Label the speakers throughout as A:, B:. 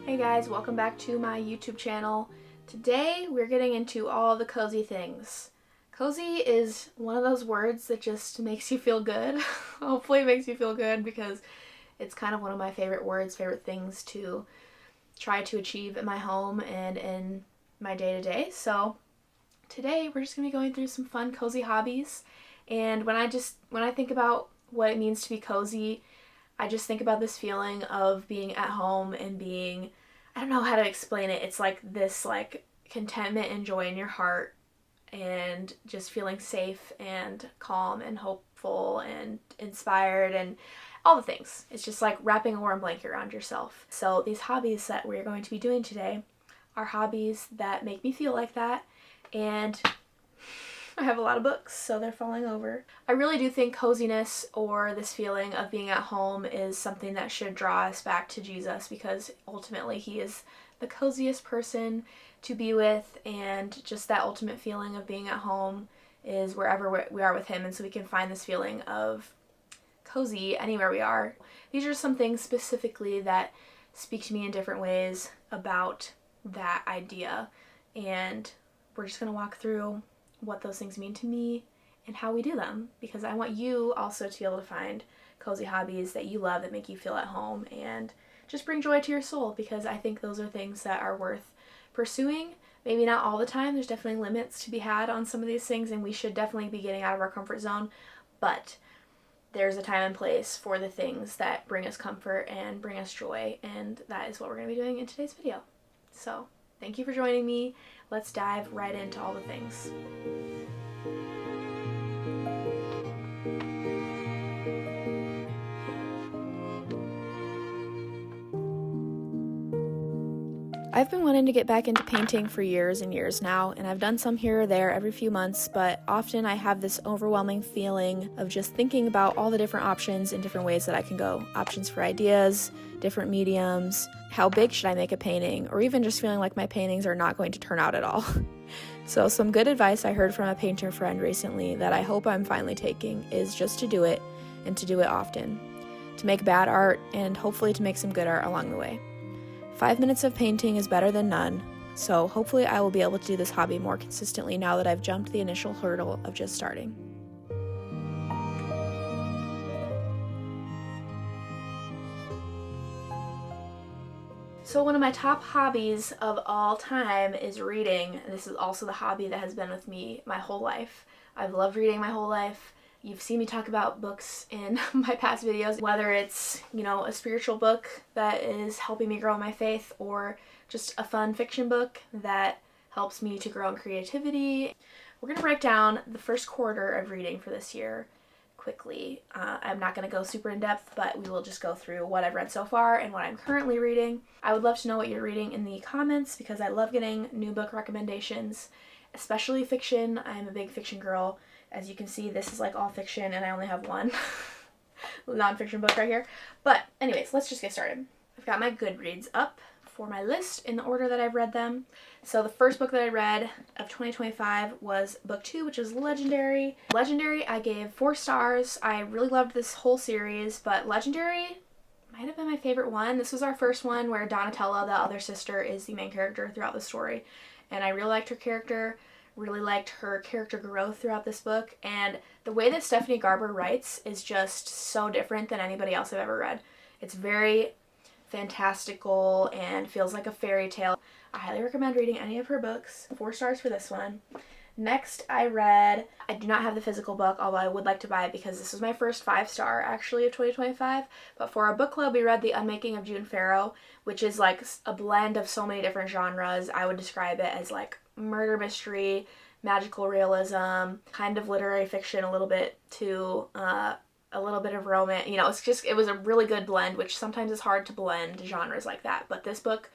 A: Hey guys, welcome back to my YouTube channel. Today we're getting into all the cozy things. Cozy is one of those words that just makes you feel good. Hopefully it makes you feel good because it's kind of one of my favorite words, favorite things to try to achieve in my home and in my day-to-day. So today we're just going to be going through some fun cozy hobbies, and when I think about what it means to be cozy, I just think about this feeling of being at home and being, I don't know how to explain it. It's like this contentment and joy in your heart and just feeling safe and calm and hopeful and inspired and all the things. It's just like wrapping a warm blanket around yourself. So these hobbies that we're going to be doing today are hobbies that make me feel like that, and I have a lot of books, so they're falling over. I really do think coziness, or this feeling of being at home, is something that should draw us back to Jesus, because ultimately he is the coziest person to be with, and just that ultimate feeling of being at home is wherever we are with him, and so we can find this feeling of cozy anywhere we are. These are some things specifically that speak to me in different ways about that idea, and we're just going to walk through what those things mean to me and how we do them, because I want you also to be able to find cozy hobbies that you love that make you feel at home and just bring joy to your soul, because I think those are things that are worth pursuing. Maybe not all the time. There's definitely limits to be had on some of these things, and we should definitely be getting out of our comfort zone, but there's a time and place for the things that bring us comfort and bring us joy, and that is what we're going to be doing in today's video. So thank you for joining me. Let's dive right into all the things. I've been wanting to get back into painting for years and years now, and I've done some here or there every few months, but often I have this overwhelming feeling of just thinking about all the different options and different ways that I can go. Options for ideas, different mediums, how big should I make a painting, or even just feeling like my paintings are not going to turn out at all. So some good advice I heard from a painter friend recently that I hope I'm finally taking is just to do it, and to do it often. To make bad art, and hopefully to make some good art along the way. 5 minutes of painting is better than none, so hopefully I will be able to do this hobby more consistently now that I've jumped the initial hurdle of just starting. So one of my top hobbies of all time is reading. This is also the hobby that has been with me my whole life. I've loved reading my whole life. You've seen me talk about books in my past videos, whether it's, a spiritual book that is helping me grow in my faith, or just a fun fiction book that helps me to grow in creativity. We're going to break down the first quarter of reading for this year quickly. I'm not going to go super in depth, but we will just go through what I've read so far and what I'm currently reading. I would love to know what you're reading in the comments, because I love getting new book recommendations, especially fiction. I'm a big fiction girl. As you can see, this is like all fiction, and I only have one nonfiction book right here. But anyways, let's just get started. I've got my Goodreads up for my list in the order that I've read them. So the first book that I read of 2025 was book 2, which is Legendary. Legendary, I gave 4 stars. I really loved this whole series, but Legendary might have been my favorite one. This was our first one where Donatella, the other sister, is the main character throughout the story, and I really liked her character. Really liked her character growth throughout this book, and the way that Stephanie Garber writes is just so different than anybody else I've ever read. It's very fantastical and feels like a fairy tale. I highly recommend reading any of her books. 4 stars for this one. Next, I do not have the physical book, although I would like to buy it because this was my first 5-star actually of 2025. But for our book club, we read The Unmaking of June Farrow, which is like a blend of so many different genres. I would describe it as like murder mystery, magical realism, kind of literary fiction, a little bit too, a little bit of romance. You know, it was a really good blend, which sometimes is hard to blend genres like that. But this book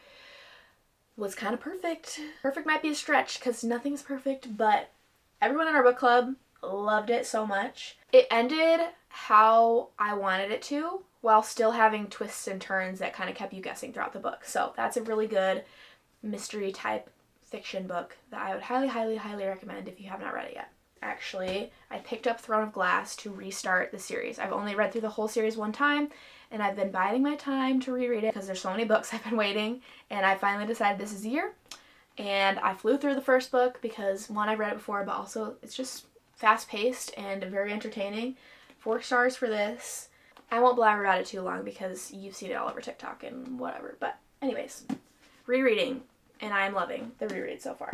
A: was kind of perfect. Perfect might be a stretch because nothing's perfect, but everyone in our book club loved it so much. It ended how I wanted it to while still having twists and turns that kind of kept you guessing throughout the book. So that's a really good mystery type fiction book that I would highly, highly, highly recommend if you have not read it yet. Actually, I picked up Throne of Glass to restart the series. I've only read through the whole series one time, and I've been biding my time to reread it because there's so many books I've been waiting, and I finally decided this is the year. And I flew through the first book because, one, I've read it before, but also it's just fast-paced and very entertaining. 4 stars for this. I won't blabber about it too long because you've seen it all over TikTok and whatever. But anyways, rereading, and I'm loving the reread so far.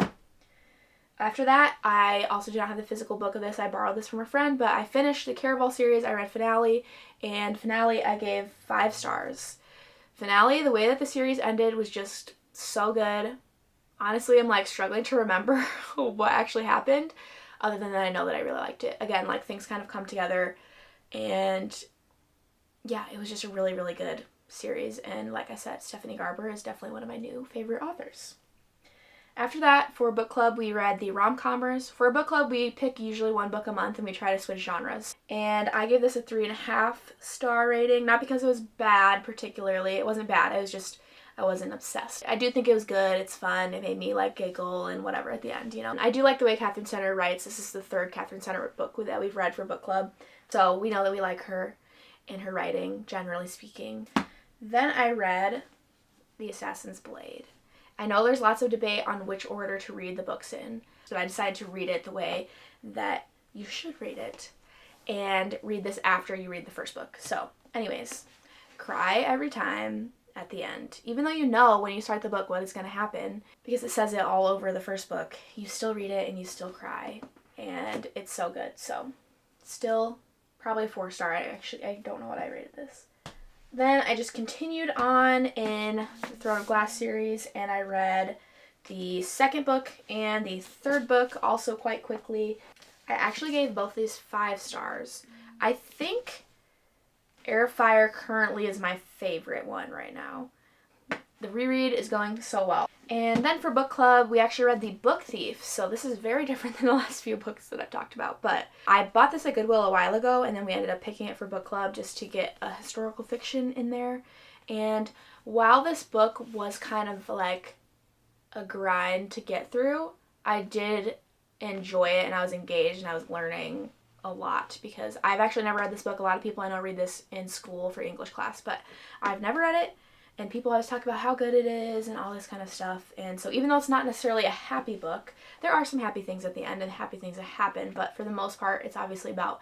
A: After that, I also do not have the physical book of this. I borrowed this from a friend, but I finished the Caraval series. I read Finale, and Finale I gave 5 stars. Finale, the way that the series ended was just so good. Honestly, I'm like struggling to remember what actually happened, other than that I know that I really liked it. Again, like things kind of come together, and yeah, it was just a really, really good series. And like I said, Stephanie Garber is definitely one of my new favorite authors. After that, for book club, we read the rom-commers. For a book club, we pick usually 1 book a month and we try to switch genres. And I gave this a 3.5 star rating, not because it was bad particularly. It wasn't bad. I wasn't obsessed. I do think it was good. It's fun. It made me like giggle and whatever at the end, you know. I do like the way Catherine Center writes. This is the 3rd Catherine Center book that we've read for book club. So we know that we like her and her writing, generally speaking. Then I read The Assassin's Blade. I know there's lots of debate on which order to read the books in, so I decided to read it the way that you should read it and read this after you read the first book. So anyways, cry every time at the end. Even though you know when you start the book what is going to happen, because it says it all over the first book, you still read it and you still cry, and it's so good. So still probably a 4 star. I don't know what I rated this. Then I just continued on in the Throne of Glass series, and I read the 2nd book and the 3rd book also quite quickly. I actually gave both these 5 stars. I think Air of Fire currently is my favorite one right now. The reread is going so well. And then for book club, we actually read The Book Thief, so this is very different than the last few books that I've talked about. But I bought this at Goodwill a while ago, and then we ended up picking it for book club just to get a historical fiction in there. And while this book was kind of like a grind to get through, I did enjoy it, and I was engaged, and I was learning a lot, because I've actually never read this book. A lot of people I know read this in school for English class, but I've never read it. And people always talk about how good it is and all this kind of stuff. And so even though it's not necessarily a happy book, there are some happy things at the end and happy things that happen. But for the most part, it's obviously about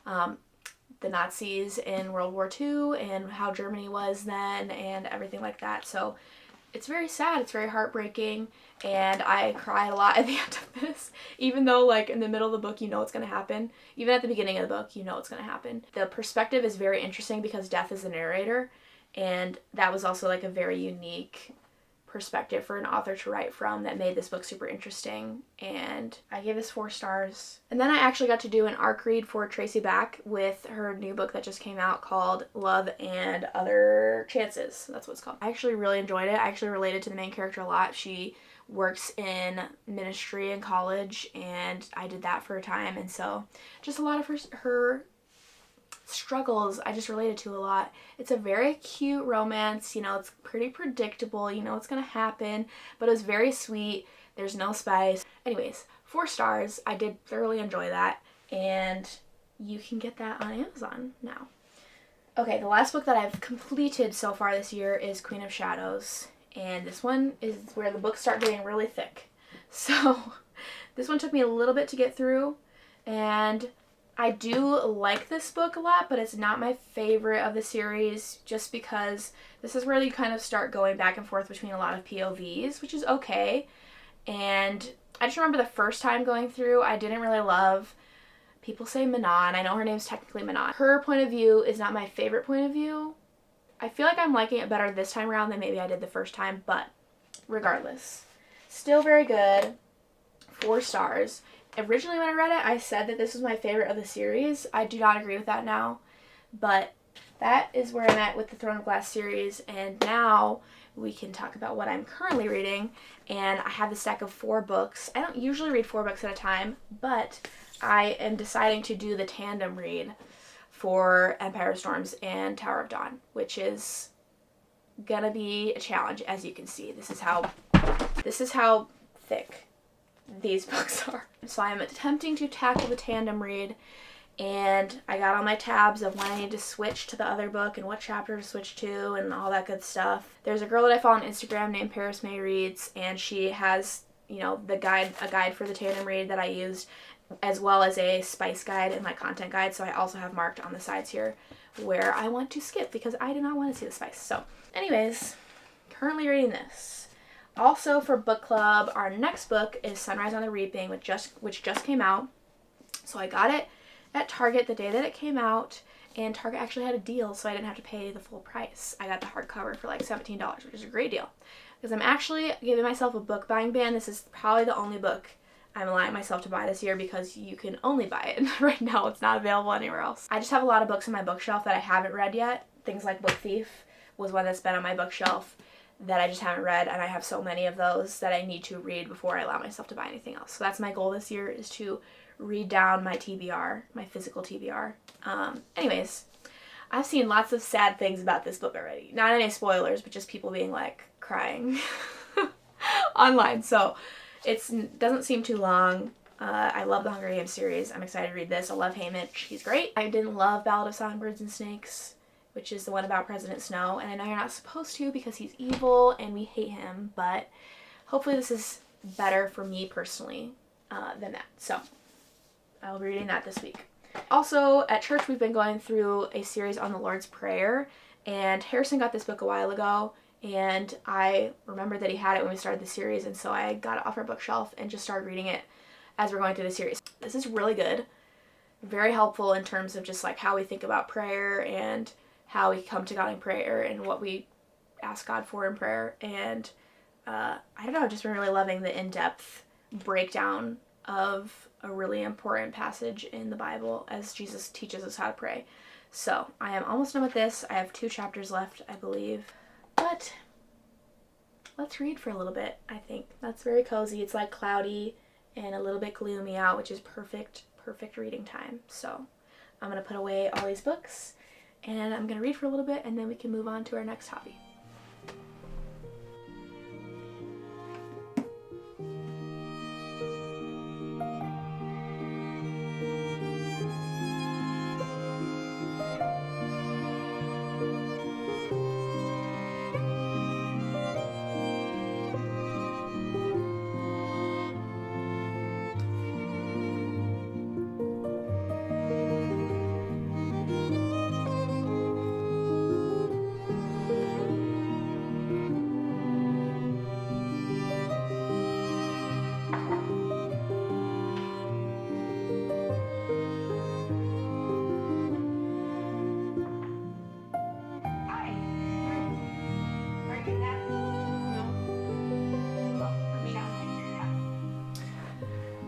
A: the Nazis in World War II and how Germany was then and everything like that. So it's very sad. It's very heartbreaking. And I cried a lot at the end of this. Even though like in the middle of the book you know what's going to happen. Even at the beginning of the book you know what's going to happen. The perspective is very interesting because Death is the narrator. And that was also like a very unique perspective for an author to write from that made this book super interesting. And I gave this 4 stars. And then I actually got to do an ARC read for Tracy Back with her new book that just came out called Love and Other Chances. That's what it's called. I actually really enjoyed it. I actually related to the main character a lot. She works in ministry in college, and I did that for a time. And so just a lot of her struggles I just related to a lot. It's a very cute romance, you know, it's pretty predictable, you know what's gonna happen, but it was very sweet. There's no spice. Anyways, 4 stars. I did thoroughly enjoy that, and you can get that on Amazon now. Okay, the last book that I've completed so far this year is Queen of Shadows, and this one is where the books start getting really thick. So This one took me a little bit to get through, and I do like this book a lot, but it's not my favorite of the series just because this is where you kind of start going back and forth between a lot of POVs, which is okay. And I just remember the first time going through, I didn't really love, people say Manon, I know her name's technically Manon. Her point of view is not my favorite point of view. I feel like I'm liking it better this time around than maybe I did the first time, but regardless, still very good. 4 stars. Originally when I read it, I said that this was my favorite of the series. I do not agree with that now, but that is where I'm at with the Throne of Glass series, and now we can talk about what I'm currently reading. And I have a stack of 4 books. I don't usually read 4 books at a time, but I am deciding to do the tandem read for Empire of Storms and Tower of Dawn, which is gonna be a challenge, as you can see. This is how thick these books are. So I am attempting to tackle the tandem read, and I got all my tabs of when I need to switch to the other book and what chapter to switch to and all that good stuff. There's a girl that I follow on Instagram named Paris May Reads, and she has, you know, a guide for the tandem read that I used, as well as a spice guide and my content guide. So I also have marked on the sides here where I want to skip because I do not want to see the spice. So anyways, currently reading this. Also for book club, our next book is Sunrise on the Reaping, which just came out. So I got it at Target the day that it came out, and Target actually had a deal, so I didn't have to pay the full price. I got the hardcover for like $17, which is a great deal. Because I'm actually giving myself a book buying ban. This is probably the only book I'm allowing myself to buy this year because you can only buy it right now. It's not available anywhere else. I just have a lot of books on my bookshelf that I haven't read yet. Things like Book Thief was one that's been on my bookshelf that I just haven't read, and I have so many of those that I need to read before I allow myself to buy anything else. So that's my goal this year, is to read down my TBR, my physical TBR. Anyways, I've seen lots of sad things about this book already. Not any spoilers, but just people being like crying online. So it doesn't seem too long. I love the Hunger Games series. I'm excited to read this. I love Haymitch. He's great. I didn't love Ballad of Songbirds and Snakes, which is the one about President Snow. And I know you're not supposed to because he's evil and we hate him, but hopefully this is better for me personally than that. So I'll be reading that this week. Also, at church we've been going through a series on the Lord's Prayer, and Harrison got this book a while ago, and I remembered that he had it when we started the series, and so I got it off our bookshelf and just started reading it as we're going through the series. This is really good. Very helpful in terms of just like how we think about prayer and how we come to God in prayer and what we ask God for in prayer. And I don't know, I've just been really loving the in-depth breakdown of a really important passage in the Bible as Jesus teaches us how to pray. So I am almost done with this. I have 2 chapters left, I believe. But let's read for a little bit, I think. That's very cozy. It's like cloudy and a little bit gloomy out, which is perfect reading time. So I'm going to put away all these books and I'm going to read for a little bit, and then we can move on to our next hobby.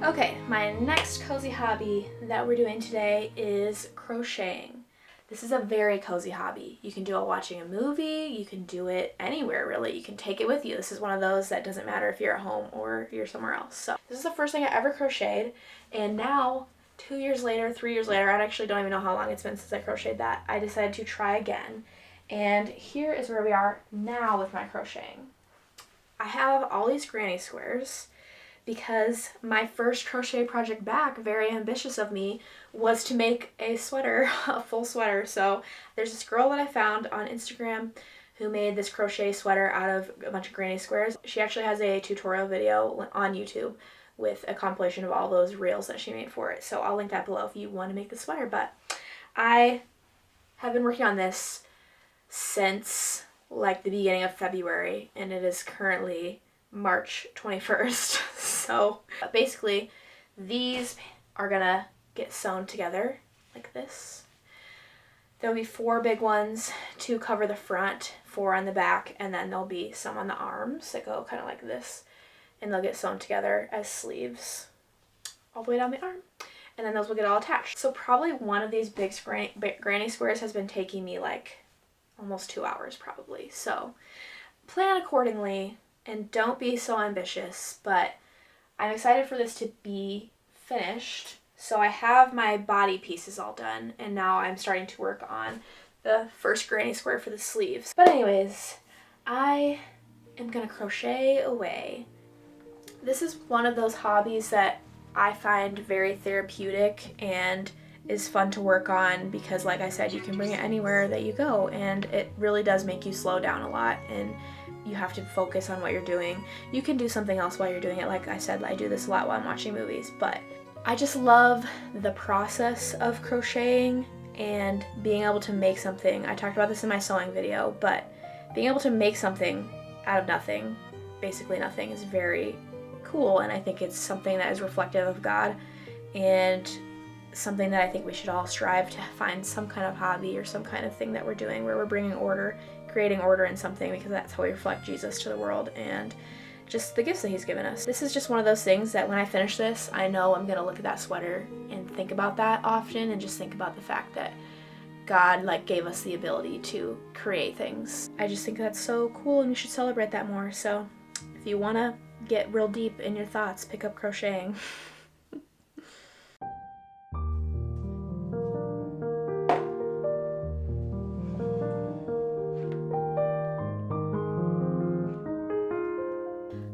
A: Okay, my next cozy hobby that we're doing today is crocheting. This is a very cozy hobby. You can do it watching a movie, you can do it anywhere really, you can take it with you. This is one of those that doesn't matter if you're at home or you're somewhere else. So this is the first thing I ever crocheted, and now 2 years later, 3 years later, I actually don't even know how long it's been since I crocheted that, I decided to try again. And here is where we are now with my crocheting. I have all these granny squares because my first crochet project back, very ambitious of me, was to make a sweater, a full sweater. So there's this girl that I found on Instagram who made this crochet sweater out of a bunch of granny squares. She actually has a tutorial video on YouTube with a compilation of all those reels that she made for it. So I'll link that below if you want to make the sweater. But I have been working on this since like the beginning of February, and it is currently March 21st. So basically these are gonna get sewn together like this. There'll be 4 big ones to cover the front, 4 on the back, and then there'll be some on the arms that go kind of like this, and they'll get sewn together as sleeves all the way down the arm, and then those will get all attached. So probably one of these big granny squares has been taking me like almost 2 hours probably. So plan accordingly and don't be so ambitious, but I'm excited for this to be finished. So I have my body pieces all done, and now I'm starting to work on the first granny square for the sleeves. But anyways, I am gonna crochet away. This is one of those hobbies that I find very therapeutic and is fun to work on because, like I said, you can bring it anywhere that you go, and it really does make you slow down a lot, and you have to focus on what you're doing. You can do something else while you're doing it. Like I said, I do this a lot while I'm watching movies, but I just love the process of crocheting and being able to make something. I talked about this in my sewing video, but being able to make something out of nothing, basically nothing, is very cool, and I think it's something that is reflective of God, and something that I think we should all strive to find some kind of hobby or some kind of thing that we're doing where we're bringing order, creating order in something, because that's how we reflect Jesus to the world and just the gifts that he's given us. This is just one of those things that when I finish this, I know I'm gonna look at that sweater and think about that often, and just think about the fact that God gave us the ability to create things. I just think that's so cool, and we should celebrate that more. So if you want to get real deep in your thoughts, pick up crocheting.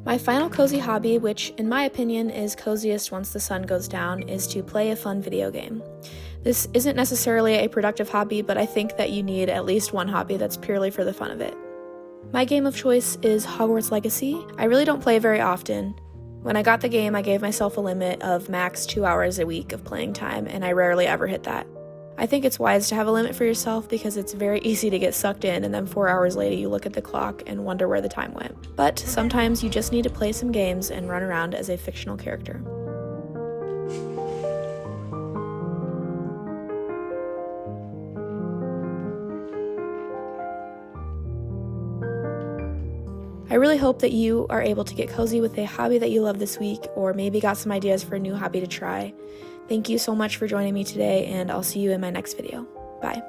A: My final cozy hobby, which in my opinion is coziest once the sun goes down, is to play a fun video game. This isn't necessarily a productive hobby, but I think that you need at least one hobby that's purely for the fun of it. My game of choice is Hogwarts Legacy. I really don't play very often. When I got the game, I gave myself a limit of max 2 hours a week of playing time, and I rarely ever hit that. I think it's wise to have a limit for yourself because it's very easy to get sucked in, and then 4 hours later you look at the clock and wonder where the time went. But sometimes you just need to play some games and run around as a fictional character. I really hope that you are able to get cozy with a hobby that you love this week, or maybe got some ideas for a new hobby to try. Thank you so much for joining me today, and I'll see you in my next video. Bye.